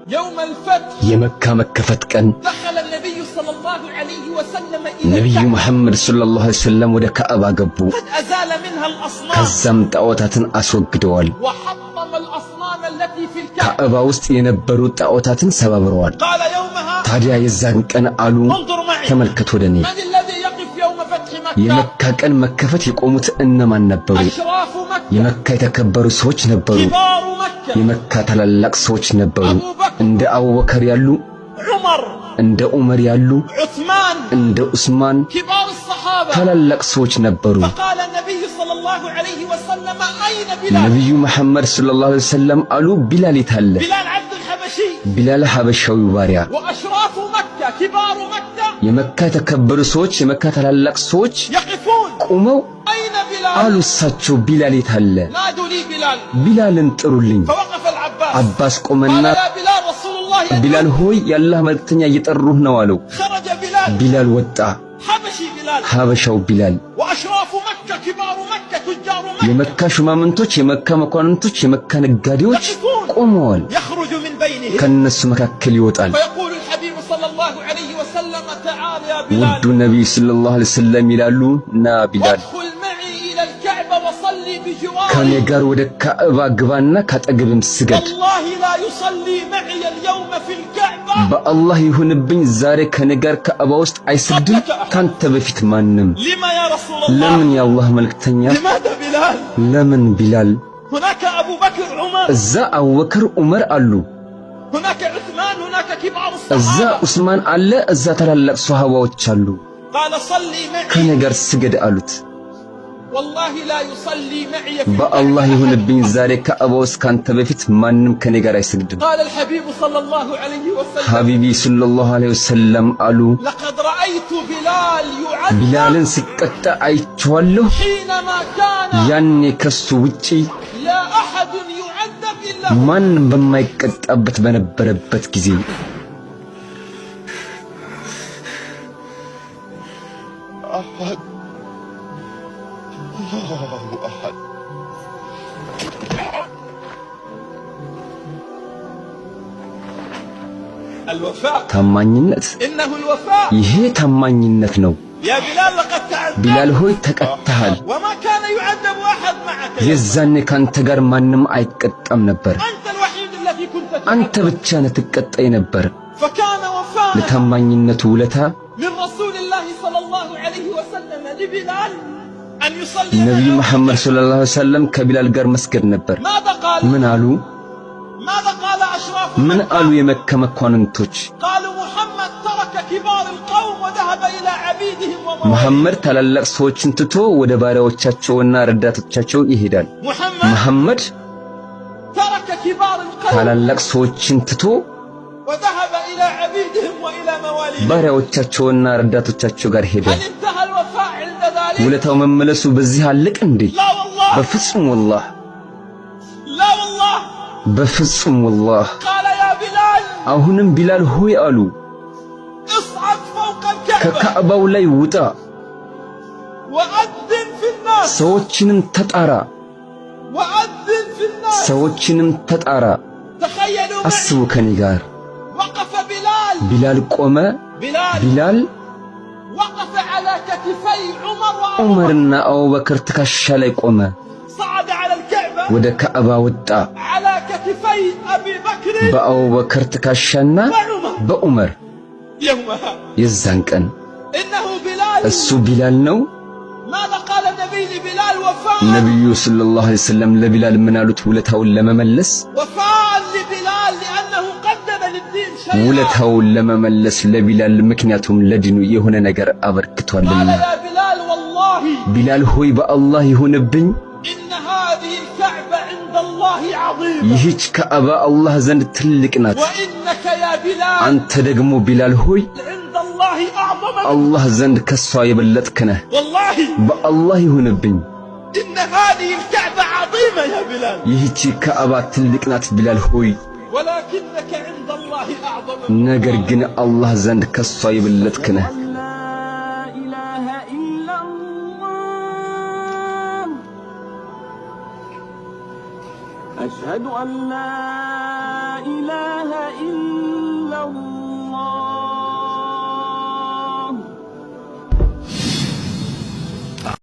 يوم الفتح የመካ መከፈት ቀን دخل النبي صلى الله عليه وسلم ነብዩ መሐመድ ሰለላሁ ዐለይሂ ወሰለም ወደ ካዕባ ገቡ። قد أزال منها الأصنام ከዛም ጣዖታትን አስወግደዋል። وحطم الأصنام التي في الكعبة ካዕባ ውስጥ የነበሩ ጣዖታትን ሰባብረዋል። قال يومها ታዲያ የዛን ቀን አሉ انظر معي ተመልከቱ ወደኔ من الذي يقف يوم فتح مكة የመካ ቀን መከፈት የቆሙት እነማን ነበሩ? أشراف مكة የመካ የተከበሩ ሰዎች ነበሩ። كبار مكة የመካ ታላላቅ ሰዎች ነበሩ። እንደ አቡበከር ያሉ፣ عمر እንደ ዑመር ያሉ፣ عثمان እንደ ዑስማን كبار الصحابة ታላላቅ ሰዎች ነበሩ። فقال النبي صلى الله عليه وسلم أين بلال ነብዩ መሐመድ ሰለላሁ ዐለይሂ ወሰለም አሉ ቢላል የታለ? بلال عبد الحبشي ቢላል ሐበሻዊ ባሪያ። وأشراف مكة كبار مكة የመካ የተከበሩ ሰዎች የመካ ታላላቅ ሰዎች يقفون ቆመው أين بلال አሉ እሳቸው ቢላል የታለ? نادوا لي بلال ቢላልን ጥሩልኝ። فوقف العباس አባስ قال ቆመና يا بلال رسول الله ቢላል ሆይ የአላህ መልእክተኛ እየጠሩህ ነው አለው። خرج بلال ቢላል ወጣ። حبشي بلال ሐበሻው ቢላል وأشراف مكة كبار مكة تجار مكة የመካ ሹማምንቶች የመካ መኳንንቶች የመካ ነጋዴዎች ቆመዋል። يخرج من بينهم ከነሱ መካከል ይወጣል فيقول الحبيب صلى الله عليه وسلم تعال يا ውዱ بلال ነብይ ሰለላሁ ዐለይሂ ወሰለም ይላሉ ና ቢላል وادخل معي إلى الكعبة وصلي ከኔ بجواري ጋር ወደ ካዕባ ግባና ካጠገብም ስገድ። والله لا يصلي معي اليوم في الكعبة በአላህ ይሁንብኝ ዛሬ ከኔ ጋር ካዕባ ውስጥ አይሰግድም ካንተ በፊት ማንም። لما يا رسول ለምን الله የአላህ መልእክተኛ? لماذا بلال ለምን ቢላል? هناك أبو بكر عمر እዛ አቡበከር ዑመር አሉ፣ هناك عثمان هناك كبار እዛ الصحابة ዑስማን አለ፣ እዛ ታላላቅ ሷሃባዎች አሉ። قال صلي ከኔ معي ጋር ስገድ አሉት። والله لا يصلي معي في በአላህ الكعبة ይሁንብኝ ዛሬ ካዕባ ውስጥ ካንተ በፊት ማንም ከኔ ጋር አይሰግድም። قال الحبيب صلى الله عليه وسلم ሐቢቢ ሰለላሁ ዐለይሂ ወሰለም አሉ لقد رأيت بلال يعذب ቢላልን ሲቀጣ አይቼዋለሁ። حينما كان ያኔ ከሱ ውጪ لا أحد يعذب إلا ማን በማይቀጣበት በነበረበት ጊዜ أحد الله أحد الوفاء ታማኝነት إنه الوفاء ይሄ ታማኝነት ነው። يا بلال لقد تعذبت ቢላል ሆይ ተቀጣሃል። وما كان يعذب أحد معك يا የዛኔ ካንተ ጋር ማንም አይቀጣም ነበር። أنت الوحيد الذي كنت አንተ تعذب ብቻ ነህ ትቀጣይ ነበር። فكان وفاء ለታማኝነቱ ውለታ من رسول الله صلى الله عليه وسلم لبلال أن يصلي ነብዩ معه. መሐመድ ሰለላሁ ዐለይሂ ወሰለም ከቢላል ጋር መስገድ ነበር። ماذا قال ምን አሉ? ماذا قال أشراف ምን مكة አሉ የመካ መኳንንቶች? قالوا محمد ترك كبار القوم وذهب إلى عبيدهم ومواليهم መሐመድ ታላላቅ ሰዎችን ትቶ ወደ ባሪያዎቻቸውና ረዳቶቻቸው ይሄዳል። محمد መሐመድ ترك كبار القوم ታላላቅ ሰዎችን ትቶ وذهب إلى عبيدهم وإلى مواليهم ባሪያዎቻቸውና ረዳቶቻቸው ጋር ሄደ። هل انتهى الوفاء عند ذلك؟ ውለታው መመለሱ በዚህ አለቅ እንዴ? لا والله በፍጹም ወላህ لا والله በፍጹም ወላህ። قال يا بلال አሁንም ቢላል ሆይ አሉ اصعد فوق الكعبة ከካዕባው ላይ ውጣ፣ وأذن في الناس ሰዎችንም ተጣራ፣ وأذن في الناس ሰዎችንም ተጣራ። تخيلوا አስቡ معي ከኔ ጋር وقف بلال ቢላል ቆመ። بلال ቢላል وقف على كتفي عمر وأبو ዑመርና አቡበከር ትከሻ ላይ ቆመ። صعد على الكعبة ወደ ካዕባ ወጣ። على كتفي أبي بكر በአቡበከር ትከሻና وعمر በዑመር። يومها የዛን ቀን إنه بلال እሱ ቢላል ነው። ماذا قال النبي لبلال وفاء ነብዩ ሰለላሁ ዐለይሂ ወሰለም ለቢላል ምን አሉት? ውለታውን ለመመለስ وفاء لبلال لأنه قدم للدين شيئا ውለታውን ለመመለስ ለቢላል ምክንያቱም ለዲኑ የሆነ ነገር አበርክቷልና። قال يا بلال والله ቢላል ሆይ በአላህ ይሁንብኝ إن هذه الكعبة عند الله عظيمة ይህች ካዕባ አላህ ዘንድ ትልቅ ናት። وإنك يا بلال አንተ ደግሞ ቢላል ሆይ عند الله أعظم አላህ ዘንድ ከሷ የበለጥክ ነህ። والله በአላህ ይሁንብኝ إن هذه الكعبة عظيمة يا بلال ይህች ካዕባ ትልቅ ናት ቢላል ሆይ፣ ولكنك عند الله أعظم ነገር ግን አላህ ዘንድ ከሷ የበለጥክ ነህ። لا إله إلا الله أشهد أشهد أن لا إله إلا